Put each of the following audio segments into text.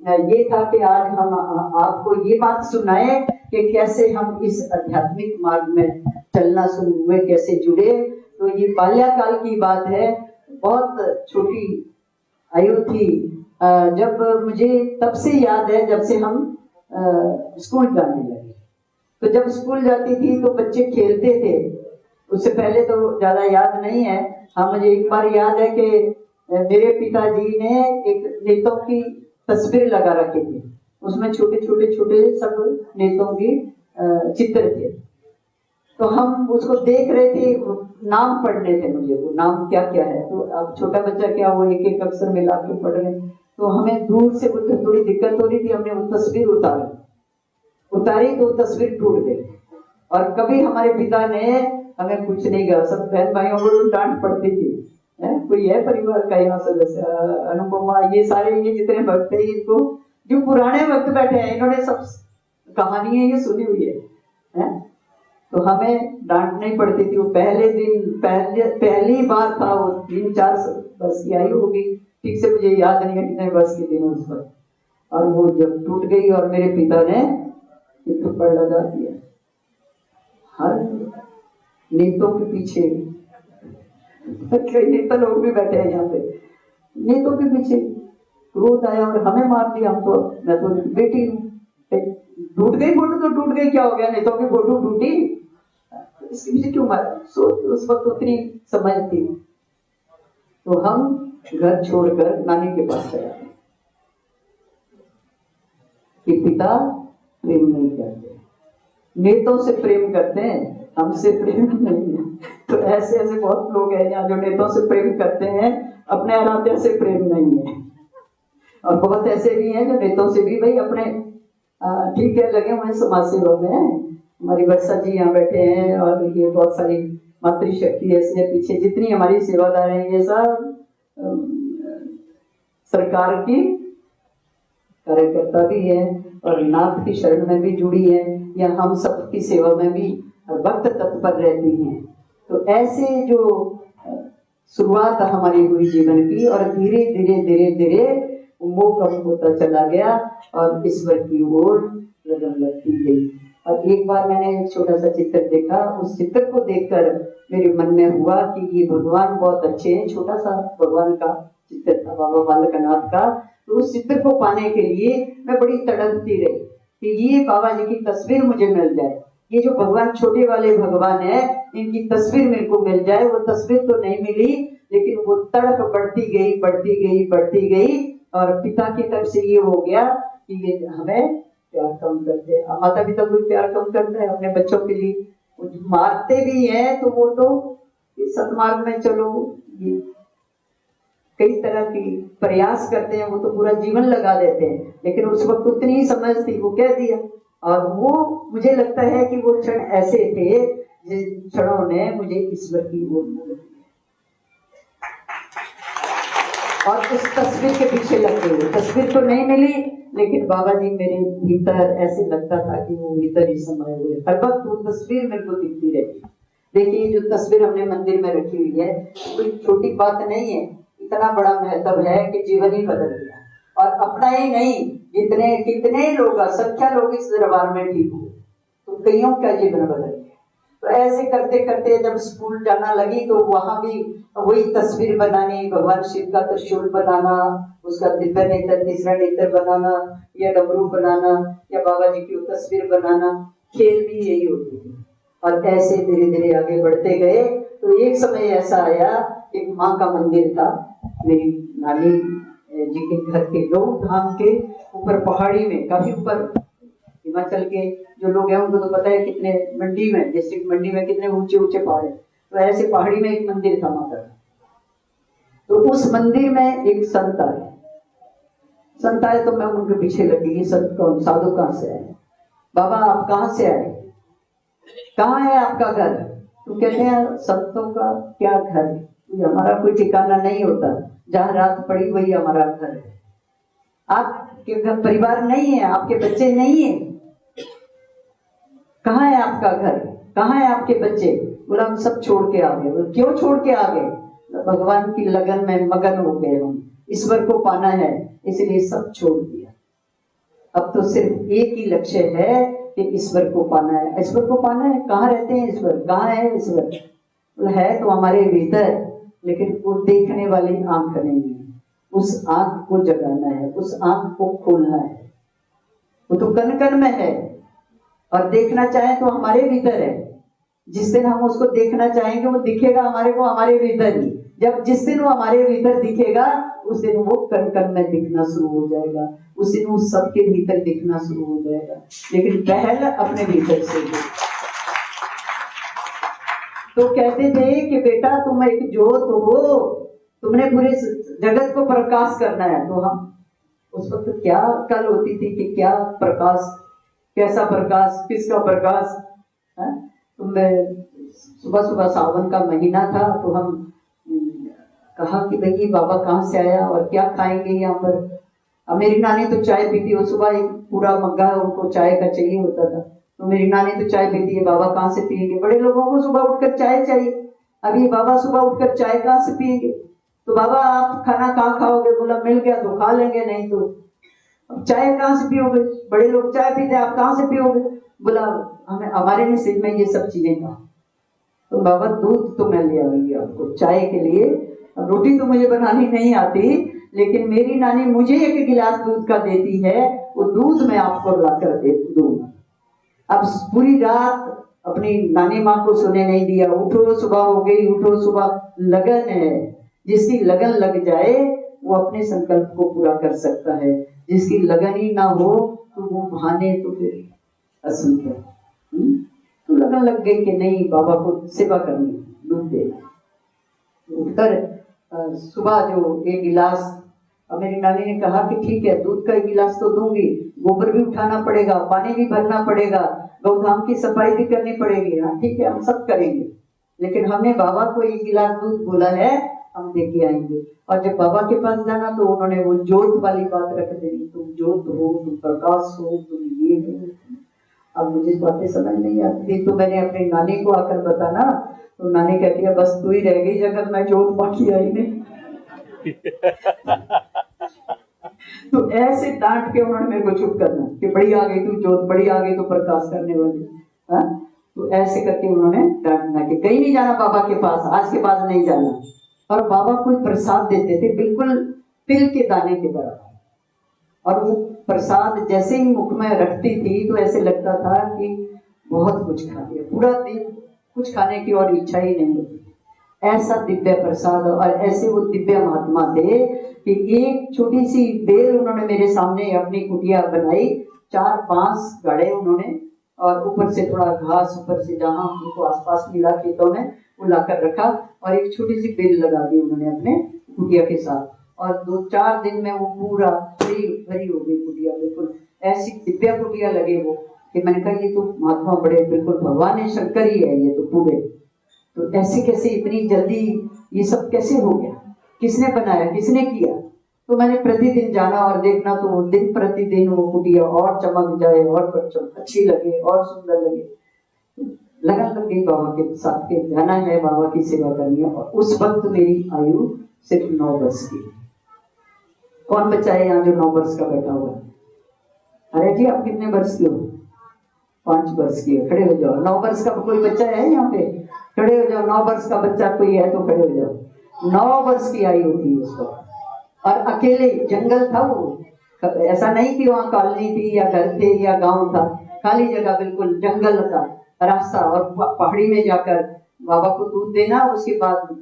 ये था कि आज हम आपको ये बात सुनाए कि कैसे हम इस आध्यात्मिक मार्ग में चलना शुरू हुए, कैसे जुड़े। तो ये बाल्यकाल की बात है, बहुत छोटी आयु थी जब मुझे, तब से याद है जब से हम स्कूल जाने लगे। तो जब स्कूल जाती थी तो बच्चे खेलते थे, उससे पहले तो ज्यादा याद नहीं है। हाँ, मुझे एक बार याद है कि मेरे पिताजी ने एक नेताओं की तस्वीर लगा रखी थी, उसमें छोटे छोटे छोटे सब नेताओं की चित्र थे। तो हम उसको देख रहे थे, नाम पढ़ने थे मुझे, वो नाम क्या क्या है। तो अब छोटा बच्चा क्या, वो एक एक अक्षर मिला के पढ़ रहे। तो हमें दूर से थोड़ी दिक्कत हो रही थी, हमने वो तस्वीर उतारी तो तस्वीर टूट गई। और कभी हमारे पिता ने हमें कुछ नहीं कहा, सब बहन भाइयों को तो डांट पड़ती थी। कोई है परिवार का यहाँ सदस्य, अनुपमा, ये सारे ये जितने भक्त है, इनको जो पुराने भक्त बैठे हैं, इन्होंने सब कहानियां ये सुनी हुई है? तो हमें डांट नहीं पड़ती थी। वो पहले दिन पहली बार था, वो 3-4 वर्ष की आयु होगी, ठीक से मुझे याद नहीं है कितने वर्ष के दिन उस पर। और वो जब टूट गई और मेरे पिता ने एक थप्पड़ लगा दिया। हर नेताओं के पीछे, कई नेता लोग भी बैठे हैं यहाँ पे, नेताओं के पीछे क्रोध आया और हमें मार दिया। हम तो, मैं तो बेटी हूँ, टूट गई फोटो तो टूट गई, क्या हो गया, नेताओं की फोटो टूटी, इसके पीछे क्यों मारा। उस वक्त उतनी समझ थी। तो हम घर छोड़कर नानी के पास चले गए कि पिता प्रेम नहीं करते, नेताओं से प्रेम करते हैं, हमसे प्रेम नहीं है। तो ऐसे ऐसे बहुत लोग हैं यहाँ जो नेताओं से प्रेम करते हैं, अपने आराध्य से प्रेम नहीं है। और बहुत ऐसे भी हैं जो नेताओं से भी भाई अपने ठीक है लगे हुए समाज सेवा में। हमारी वर्षा जी यहाँ बैठे हैं और ये बहुत सारी मातृशक्ति ऐसे है पीछे, जितनी हमारी सेवादार हैं ये सब सरकार की कार्यकर्ता भी है और नाथ की शरण में भी जुड़ी है, या हम सबकी सेवा में भी वक्त तत्पर रहती हैं। तो ऐसे जो शुरुआत हमारी हुई जीवन की, और धीरे धीरे धीरे धीरे मोह कम होता चला गया और ईश्वर की ओर लगन लगती गई। और एक बार मैंने एक छोटा सा चित्र देखा, उस चित्र को देखकर मेरे मन में हुआ कि ये भगवान बहुत अच्छे हैं। छोटा सा भगवान का चित्र था बाबा बालकनाथ का। तो उस चित्र को पाने के लिए मैं बड़ी तड़पती रही कि ये बाबा जी की तस्वीर मुझे मिल जाए, ये जो भगवान छोटे वाले भगवान है इनकी तस्वीर मेरे को मिल जाए। वो तस्वीर तो नहीं मिली, लेकिन वो तड़प बढ़ती गई बढ़ती गई बढ़ती गई। और पिता की तरफ से ये हो गया कि ये हमें प्यार कम करते हैं। माता पिता कोई प्यार कम करते हैं अपने बच्चों के लिए, मारते भी हैं तो वो तो सतमार्ग में चलो, ये कई तरह की प्रयास करते हैं, वो तो पूरा जीवन लगा देते हैं। लेकिन उस वक्त उतनी ही समझ थी, वो कह दिया। और वो मुझे लगता है कि वो क्षण ऐसे थे जिन क्षणों ने मुझे ईश्वर की ओर मोड़ दिया। और उस तस्वीर के पीछे लग गई। तस्वीर तो नहीं मिली, लेकिन बाबा जी मेरे भीतर ऐसे लगता था कि वो भीतर ही समाये हुए, हर वक्त वो तस्वीर मेरे को दिखती रहती। देखिए जो तस्वीर हमने मंदिर में रखी हुई है, कोई छोटी बात नहीं है, इतना बड़ा महत्व है कि जीवन ही बदल गया। और अपना ही नहीं, जितने कितने लोग, संख्या लोग इस दरबार में ठीक हुए, तो कईयों का जीवन बदल गया। तो ऐसे करते करते जब स्कूल जाना लगी तो वहां भी वही तस्वीर बनानी, भगवान शिव का त्रिशूल बनाना, उसका दिव्य नेत्र, तीसरा नेत्र बनाना, या डमरू बनाना, या बाबा जी की तस्वीर बनाना, खेल भी यही होती थी। और ऐसे धीरे धीरे आगे बढ़ते गए। तो एक समय ऐसा आया, एक माँ का मंदिर था मेरी नानी जी के घर के लोग धाम के ऊपर पहाड़ी में, काफी ऊपर, हिमाचल के जो लोग हैं उनको तो पता है कितने मंडी में, डिस्ट्रिक्ट मंडी में कितने ऊंचे ऊंचे पहाड़ है। तो ऐसे पहाड़ी में एक मंदिर था माता का। तो उस मंदिर में एक संत आए तो मैं उनके पीछे लगी, ये संत कौन, साधु कहाँ से आए? बाबा आप कहाँ से आए, कहाँ है आपका घर? तो कहते हैं संतों का क्या घर, हमारा कोई ठिकाना नहीं होता, जहाँ रात पड़ी वही हमारा घर है। आपके घर परिवार नहीं है, आपके बच्चे नहीं है, कहाँ है आपका घर, कहाँ है आपके बच्चे? बोला हम सब छोड़ के आ गए। क्यों छोड़ के आ गए? भगवान की लगन में मगन हो गए, हम ईश्वर को पाना है, इसलिए सब छोड़ दिया। अब तो सिर्फ एक ही लक्ष्य है कि ईश्वर को पाना है। ईश्वर को पाना है, कहाँ रहते हैं ईश्वर, कहाँ है ईश्वर? है तो हमारे भीतर, लेकिन वो देखने वाली आंख नहीं है। उस आंख को जगाना है, उस आंख को खोलना है। वो तो कण कण में है, और देखना चाहे तो हमारे भीतर है। जिस दिन हम उसको देखना चाहेंगे वो दिखेगा हमारे को हमारे भीतर ही। जब जिस दिन वो हमारे भीतर दिखेगा उस दिन वो कण कण में दिखना शुरू हो जाएगा, उस दिन वो सबके भीतर दिखना शुरू हो जाएगा। लेकिन पहल अपने भीतर से हो। तो कहते थे कि बेटा तुम एक ज्योत हो, तुमने पूरे जगत को प्रकाश करना है। तो हम उस वक्त क्या कल होती थी कि क्या प्रकाश, कैसा प्रकाश, किसका प्रकाश है? तो मैं सुबह सुबह सावन का महीना था, तो हम कहा कि भाई ये बाबा कहाँ से आया और क्या खाएंगे यहाँ पर। अब मेरी नानी तो चाय पीती, वो सुबह एक पूरा मग्गा उनको चाय का चाहिए होता था, तो मेरी नानी तो चाय पीती है, बाबा कहाँ से पिएंगे? बड़े लोगों को सुबह उठकर चाय चाहिए, अब ये बाबा सुबह उठकर चाय कहाँ से पिएंगे? तो बाबा आप खाना कहाँ खाओगे? बोला मिल गया तो खा लेंगे, नहीं तो अब चाय कहाँ से पियोगे? बड़े लोग चाय पीते, आप कहाँ से पियोगे? बोला हमें हमारे नसीब में ये सब चीजें कहा। तो बाबा दूध तो मैं ले आऊंगी आपको चाय के लिए। अब रोटी तो मुझे बनानी नहीं आती, लेकिन मेरी नानी मुझे एक गिलास दूध का देती है, वो दूध मैं आपको लाकर दे दूंगा। अब पूरी रात अपनी नानी माँ को सोने नहीं दिया। उठो सुबह हो गई, उठो सुबह। लगन है, जिसकी लगन लग जाए वो अपने संकल्प को पूरा कर सकता है। जिसकी लगन ही ना हो तो वो बहाने तो फिर असंख्य। तो लगन लग गई कि नहीं बाबा को सेवा करनी, दूध देना। उठकर सुबह जो एक गिलास, अब मेरी नानी ने कहा कि ठीक है दूध का एक गिलास तो दूंगी, गोबर भी उठाना पड़ेगा, पानी भी भरना पड़ेगा, गौधाम की सफाई भी करनी पड़ेगी। हाँ ठीक है हम सब करेंगे, लेकिन हमने बाबा को एक गिलास दूध बोला है, हम लेके आएंगे। और जब बाबा के पास जाना तो उन्होंने वो जोत वाली बात रख दी, तुम जोत हो, तुम प्रकाश हो, तुम ये हो। अब मुझे बातें समझ नहीं आती, तो मैंने अपनी नानी को आकर बताना, तो नानी कहती है बस तू ही रह गई जगत में, जोत बाकी आई नहीं। तो ऐसे डांट के उन्होंने मेरे को चुप करना कि बड़ी आ गई तू जोत, बड़ी आ गई तो प्रकाश करने वाली। हाँ तो ऐसे करके उन्होंने डांटना कि कहीं नहीं जाना बाबा के पास, आज के बाद नहीं जाना। और बाबा कोई प्रसाद देते थे बिल्कुल तिल के दाने के बराबर, और वो प्रसाद जैसे ही मुख में रखती थी तो ऐसे लगता था कि बहुत कुछ खा लिया, पूरा दिन कुछ खाने की और इच्छा ही नहीं होती। ऐसा दिव्य प्रसाद, और ऐसे वो दिव्य महात्मा थे कि एक छोटी सी बेल उन्होंने मेरे सामने अपनी कुटिया बनाई, 4-5 गाड़े उन्होंने, और ऊपर से थोड़ा घास ऊपर से जहाँ उनको आसपास मिला खेतों में वो लाकर रखा, और एक छोटी सी बेल लगा दी उन्होंने अपने कुटिया के साथ। और 2-4 दिन में वो पूरा भरी हो गई कुटिया, बिल्कुल ऐसी दिव्य कुटिया लगे वो कि मैंने कहा ये तो महात्मा बड़े बिल्कुल भगवान है, शंकर ही है ये तो पूरे। तो ऐसे कैसे इतनी जल्दी ये सब कैसे हो गया, किसने बनाया, किसने किया? तो मैंने प्रतिदिन जाना और देखना, तो दिन प्रतिदिन वो कुटिया और चमक जाए और अच्छी लगे और सुंदर लगे। लगन लग गई बाबा के साथ के जाना है, बाबा की सेवा करनी है। और उस वक्त मेरी आयु सिर्फ 9 वर्ष की। कौन बच्चा है यहाँ जो 9 वर्ष का बैठा हुआ? अरे जी आप कितने वर्ष के हो? 5 वर्ष की है, खड़े हो जाओ। 9 वर्ष का कोई बच्चा है यहाँ पे? खड़े हो जाओ। 9 वर्ष का बच्चा कोई है तो खड़े हो जाओ। 9 वर्ष की आयु थी उसको, और अकेले जंगल था वो, ऐसा नहीं कि वहाँ कॉलोनी थी या घर थे या गांव था, खाली जगह बिल्कुल जंगल का रास्ता। और पहाड़ी में जाकर बाबा को दूध देना, उसके बाद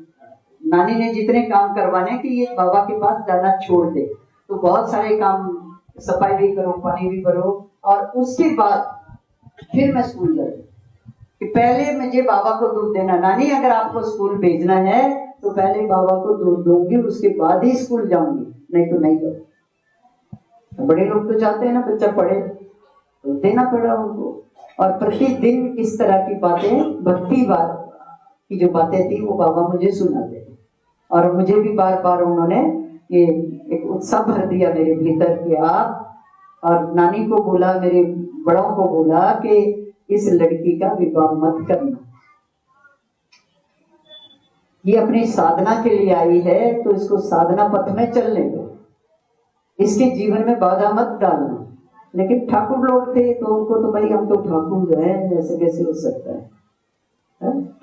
नानी ने जितने काम करवाने कि ये बाबा के पास जाना छोड़ दे, तो बहुत सारे काम, सफाई भी करो, पानी भी भरो, और उसके बाद फिर मैं स्कूल जाती कि पहले मुझे बाबा को दूध देना। नानी अगर आपको स्कूल भेजना है तो पहले बाबा को दूध दूंगी, उसके बाद ही स्कूल जाऊंगी, नहीं तो नहीं जाऊंगी। बड़े लोग तो चाहते हैं ना बच्चा पढ़े, तो देना पड़ा उनको। और प्रतिदिन इस तरह की बातें, भक्ति बात की जो बातें थी वो बाबा मुझे सुनाते थे, और मुझे भी बार बार उन्होंने ये एक उत्साह भर दिया मेरे भीतर कि आप, और नानी को बोला, मेरे बड़ों को बोला कि इस लड़की का विवाह मत करना, ये अपनी साधना के लिए आई है तो इसको साधना पथ में चलने दो, इसके जीवन में बाधा मत डालना। लेकिन ठाकुर लोग थे तो उनको तो भाई हम तो ठाकुर है, ऐसे कैसे हो सकता है?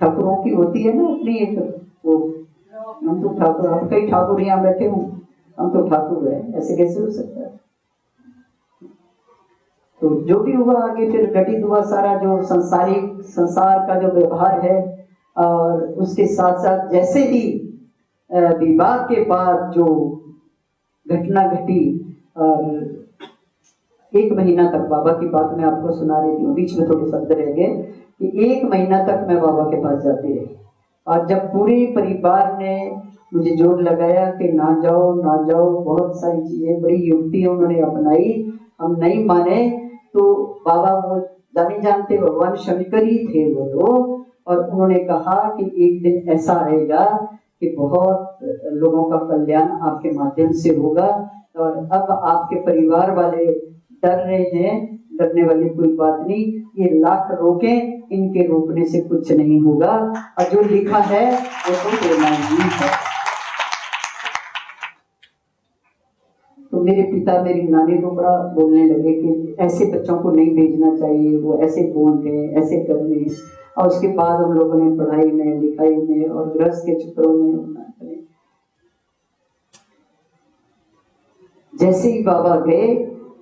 ठाकुरों की होती है ना अपनी एक वो, हम तो ठाकुर, हम कई ठाकुर यहाँ बैठे हूँ, हम तो ठाकुर है, ऐसे कैसे हो सकता है? तो जो भी हुआ आगे फिर घटित हुआ सारा जो संसार का जो व्यवहार है, और उसके साथ साथ जैसे ही विवाह के बाद जो घटना घटी, और 1 महीना तक, बाबा की बात मैं आपको सुना रही थी, बीच में थोड़े शब्द रह गए, कि 1 महीना तक मैं बाबा के पास जाती रही। और जब पूरे परिवार ने मुझे जोर लगाया कि ना जाओ ना जाओ, बहुत सारी चीजें, बड़ी युक्ति उन्होंने अपनाई, हम नहीं माने, तो बाबा वो जाने जानते भगवान शंकर ही थे वो तो, और उन्होंने कहा कि एक दिन ऐसा आएगा कि बहुत लोगों का कल्याण आपके माध्यम से होगा, और अब आपके परिवार वाले डर रहे हैं, डरने वाली कोई बात नहीं, ये लाख रोके, इनके रोकने से कुछ नहीं होगा, और जो लिखा है वो तो होना ही है। तो मेरे पिता मेरी नानी को बड़ा बोलने लगे कि ऐसे बच्चों को नहीं भेजना चाहिए, वो ऐसे बोलते हैं, ऐसे करते हैं। और उसके बाद हम लोगों ने पढ़ाई में, लिखाई में और गृहस्थ के चक्रों में, जैसे ही बाबा गए,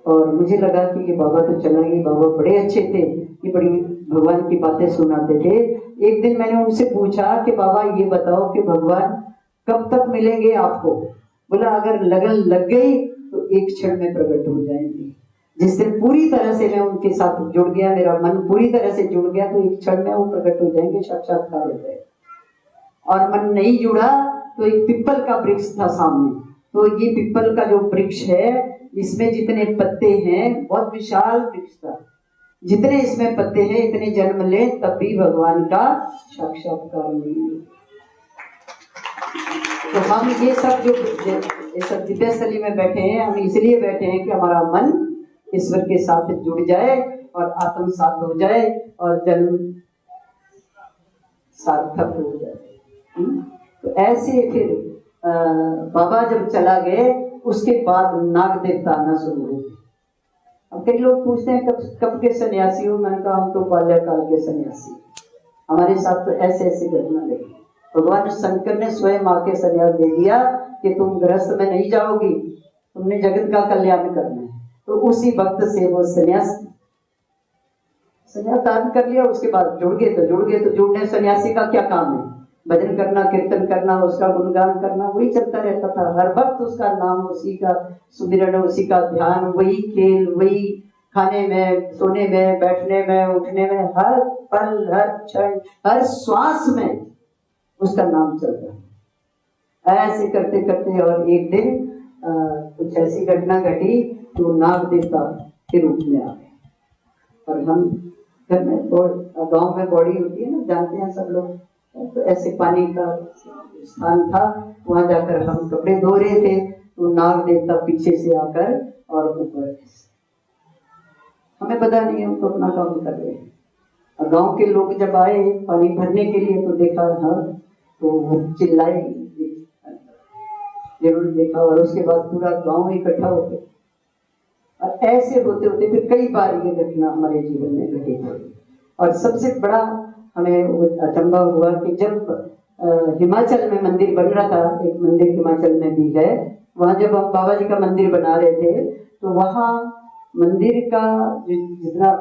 और मुझे लगा कि ये बाबा तो चला गए, बाबा बड़े अच्छे थे, ये बड़ी भगवान की बातें सुनाते थे। एक दिन मैंने उनसे पूछा कि बाबा ये बताओ कि भगवान कब तक मिलेंगे आपको? बोला अगर लगन लग गई तो एक क्षण में प्रकट हो जाएंगे। जिस दिन पूरी तरह से मैं उनके साथ जुड़ गया, मेरा मन पूरी तरह से जुड़ गया, तो एक क्षण में वो प्रकट हो जाएंगे, साक्षात्कार हो जाएगा। और मन नहीं जुड़ा तो एक पिपल का वृक्ष था सामने, तो ये पिपल का जो वृक्ष है, इसमें जितने पत्ते हैं, बहुत विशाल वृक्ष था, जितने इसमें पत्ते हैं इतने जन्म ले तब भी भगवान का साक्षात्कार नहीं। तो हम ये सब दिव्यस्थली में बैठे हैं, हम इसलिए बैठे हैं कि हमारा मन ईश्वर के साथ जुड़ जाए और आत्म साथ हो जाए और जन्म सार्थक हो जाए। तो ऐसे फिर बाबा जब चला गए, उसके बाद नाग देवता आना शुरू हो गए। अब कई लोग पूछते हैं कब के सन्यासी हो? मैंने कहा हम तो बाल्यकाल के सन्यासी, हमारे साथ तो ऐसे ऐसे घटना लगी। भगवान शंकर ने स्वयं आके सन्यास दे दिया कि तुम गृहस्थ में नहीं जाओगी, तुमने जगत का कल्याण करना है। तो उसी वक्त से वो सन्यास धारण कर लिया। उसके बाद जुड़ गए तो जुड़ गए, तो जुड़ने सन्यासी का क्या काम है? भजन करना, कीर्तन करना, उसका गुणगान करना, वही चलता रहता था हर वक्त। उसका नाम, उसी का सुमिरन, उसी का ध्यान, वही खेल, वही खाने में, सोने में, बैठने में, उठने में, हर पल, हर क्षण, हर श्वास में उसका नाम चल रहा है। ऐसे करते करते और एक दिन कुछ ऐसी घटना घटी तो नाग देवता के रूप में आ गए। और हम घर में, गांव में बॉडी होती है ना, जानते हैं सब लोग, तो ऐसे पानी का स्थान था, वहां जाकर हम कपड़े धो रहे थे, तो नाग देवता पीछे से आकर और ऊपर, हमें पता नहीं, हम तो अपना काम कर रहे हैं। और गांव के लोग जब आए पानी भरने के लिए तो देखा, हाँ, तो वो चिल्लाए, जरूर देखा। और उसके बाद पूरा गांव इकट्ठा हो गया। और ऐसे होते होते फिर कई बार ये घटना हमारे जीवन में घटित हुई। और सबसे बड़ा हमें अचंभा हुआ कि जब हिमाचल में मंदिर बन रहा था, एक मंदिर हिमाचल में भी है, वहां जब हम बाबा जी का मंदिर बना रहे थे, तो वहां मंदिर का जितना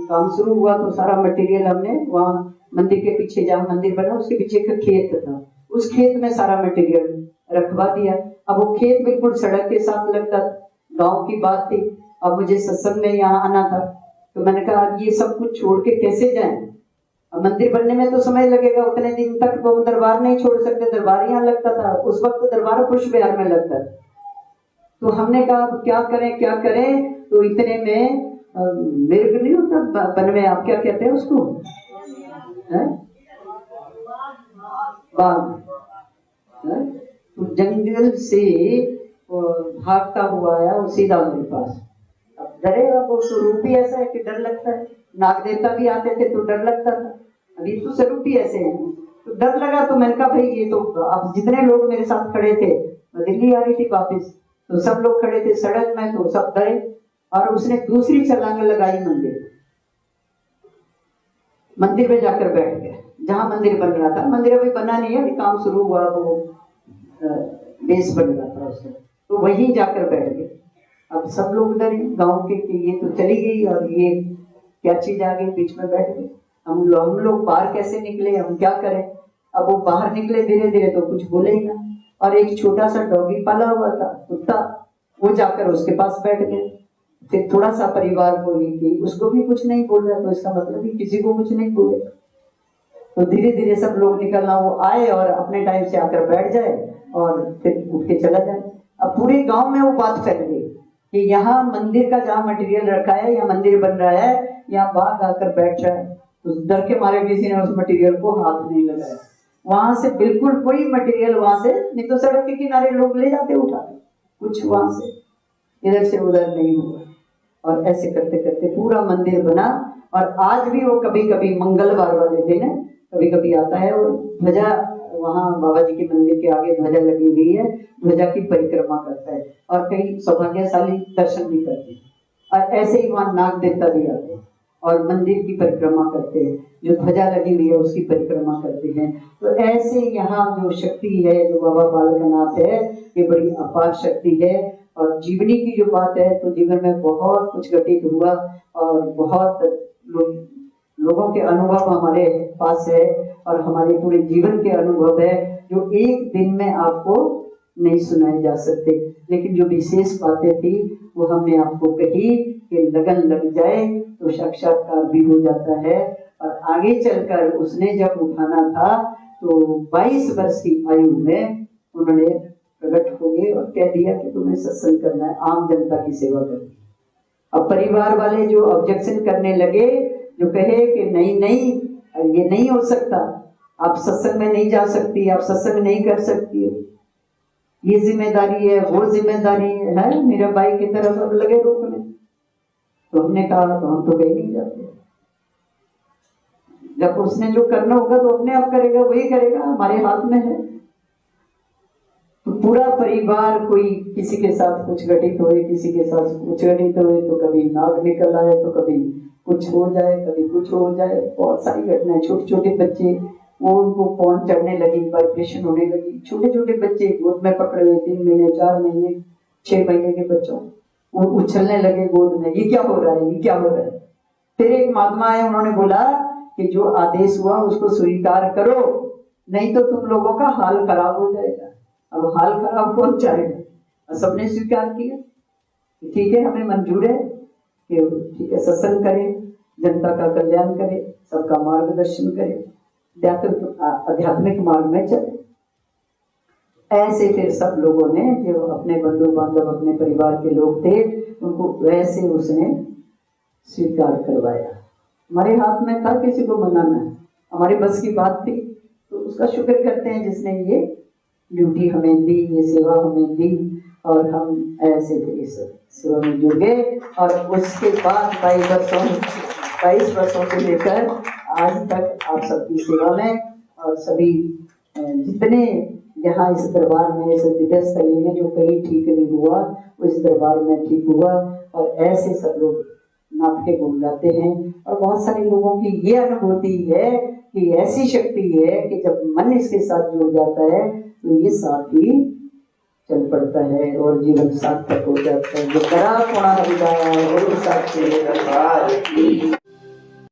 काम शुरू हुआ तो सारा मटेरियल हमने वहां मंदिर के पीछे, जहाँ मंदिर बना उसके पीछे एक खेत था, उस खेत में सारा मटेरियल रखवा दिया। अब वो खेत बिल्कुल सड़क के साथ लगता, गांव की बात थी। अब मुझे सत्संग में यहाँ आना था, तो मैंने कहा ये सब कुछ छोड़ के कैसे जाएं? अब मंदिर बनने में तो समय लगेगा, उतने दिन तक तो हम दरबार नहीं छोड़ सकते, दरबार यहाँ लगता था, उस वक्त दरबार पुष्प विहार में लगता था। तो हमने कहा क्या करें क्या करें? तो इतने में मिर्ग नहीं होता वन में, आप क्या कहते हैं उसको, बाघ, तो जंगल से भागता हुआ आया, वो सीधा मेरे पास। अब डरेगा, वो स्वरूप ही ऐसा है कि डर लगता है। नाग देवता भी आते थे तो डर लगता था, अभी तो स्वरूप ही ऐसे हैं, तो डर लगा। तो मैंने कहा भाई ये तो, अब जितने लोग मेरे साथ खड़े थे, मैं दिल्ली आ रही थी वापिस, तो सब लोग खड़े थे सड़क में, तो सब डरे। और उसने दूसरी छलांग लगाई मंदिर पे जाकर बैठ गया, जहां मंदिर बन रहा था। मंदिर अभी बना नहीं है, अभी काम शुरू हुआ, वो बेस बन रहा था उसका, तो वहीं जाकर बैठ गए। अब सब लोग डरे गांव के कि ये तो चली गई और ये क्या चीज आ गई, बीच में बैठ गए। हम लोग बाहर कैसे निकले, हम क्या करें। अब वो बाहर निकले धीरे धीरे तो कुछ बोले ही ना, और एक छोटा सा डॉगी पाला हुआ था कुत्ता, वो जाकर उसके पास बैठ गए। फिर थोड़ा सा परिवार बोली कि उसको भी कुछ नहीं बोल रहा, तो इसका मतलब ही किसी को कुछ नहीं बोले। तो धीरे धीरे सब लोग निकलना, वो आए और अपने टाइम से आकर बैठ जाए और फिर उठ के चला जाए। अब पूरे गांव में वो बात फैल गई कि यहाँ मंदिर का जहाँ मटेरियल रखा है, या मंदिर बन रहा है, यहाँ बाघ आकर बैठ रहा है। तो डर के मारे किसी ने उस मटेरियल को हाथ नहीं लगाया। वहां से बिल्कुल कोई मटेरियल वहां से नहीं, तो सड़क के किनारे लोग ले जाते उठा के, कुछ वहां से इधर से उधर नहीं हुआ। और ऐसे करते करते पूरा मंदिर बना। और आज भी वो कभी कभी मंगलवार वाले दिन कभी कभी आता है, और ध्वजा वहाँ बाबा जी के मंदिर के आगे ध्वजा लगी हुई है, ध्वजा की परिक्रमा करता है। और कई सौभाग्यशाली दर्शन भी करते हैं। और ऐसे ही वहाँ नाग देवता भी आते हैं और मंदिर की परिक्रमा करते हैं, जो ध्वजा लगी हुई है उसकी परिक्रमा करते हैं। तो ऐसे यहाँ जो शक्ति है, जो बाबा बालकनाथ है, ये बड़ी अपार शक्ति है। और जीवनी की जो बात है, तो जीवन में बहुत कुछ घटित हुआ और बहुत लोगों के अनुभव हमारे पास है, और हमारे पूरे जीवन के अनुभव है, जो एक दिन में आपको नहीं सुनाए जा सकते। लेकिन जो विशेष बातें थी वो हमने आपको कही कि लगन लग जाए तो साक्षात्कार भी हो जाता है। और आगे चलकर उसने जब उठाना था तो 22 वर्ष की आयु में उन्होंने प्रकट हो गए और कह दिया कि तुम्हें सत्संग करना है, आम जनता की सेवा करनी। अब परिवार वाले जो ऑब्जेक्शन करने लगे, जो कहे कि नहीं नहीं ये नहीं हो सकता, आप सत्संग में नहीं जा सकती, आप सत्संग नहीं कर सकती, ये जिम्मेदारी है, वो जिम्मेदारी है, मेरा भाई की तरफ सब लगे रोकने। तो हमने कहा तो हम तो कहीं नहीं जाते, जब उसने जो करना होगा तो अपने आप करेगा, वही करेगा, हमारे हाथ में है। तो पूरा परिवार, कोई किसी के साथ कुछ घटित हुए, किसी के साथ कुछ घटित हुए, तो कभी नाग निकल आए, तो कभी कुछ हो जाए, कभी कुछ हो जाए, बहुत सारी घटनाएं। छोटे छोटे बच्चे, वो उनको पौन चढ़ने लगी, वाइब्रेशन होने लगी। छोटे छोटे बच्चे गोद में पकड़े हुए, 3 महीने 4 महीने 6 महीने के बच्चों, वो उछलने लगे गोद में, ये क्या हो रहा है, ये क्या हो रहा है। फिर एक महात्मा आए, उन्होंने बोला कि जो आदेश हुआ उसको स्वीकार करो, नहीं तो तुम लोगों का हाल खराब हो जाएगा। अब हाल खराब कौन चाहेगा। सबने स्वीकार किया, ठीक है, हमें मंजूर है कि ठीक है, सत्संग करें, जनता का कल्याण करें, सबका मार्गदर्शन करें, आध्यात्मिक मार्ग में चले। ऐसे फिर सब लोगों ने, जो अपने बंधु बांधव, अपने परिवार के लोग थे, उनको वैसे उसने स्वीकार करवाया। हमारे हाथ में था किसी को मनाना, हमारे बस की बात थी, तो उसका शुक्र करते हैं जिसने ये ड्यूटी हमें दी, ये सेवा हमें दी, और हम ऐसे इस सेवा में जुड़ गए। और उसके बाद 22 वर्षों से लेकर आज तक आप सबकी सेवा में, और सभी जितने यहाँ इस दरबार में, इस दिव्य स्थली में जो कहीं ठीक नहीं हुआ, वो इस दरबार में ठीक हुआ। और ऐसे सब लोग नाथ के गुण गाते हैं। और बहुत सारे लोगों की ये अनुभूति है कि ऐसी शक्ति है कि जब मन इसके साथ जुड़ जाता है तो ये साथ ही चल पड़ता है और जीवन सार्थक हो जाता है। जो करा पुणा हरिदास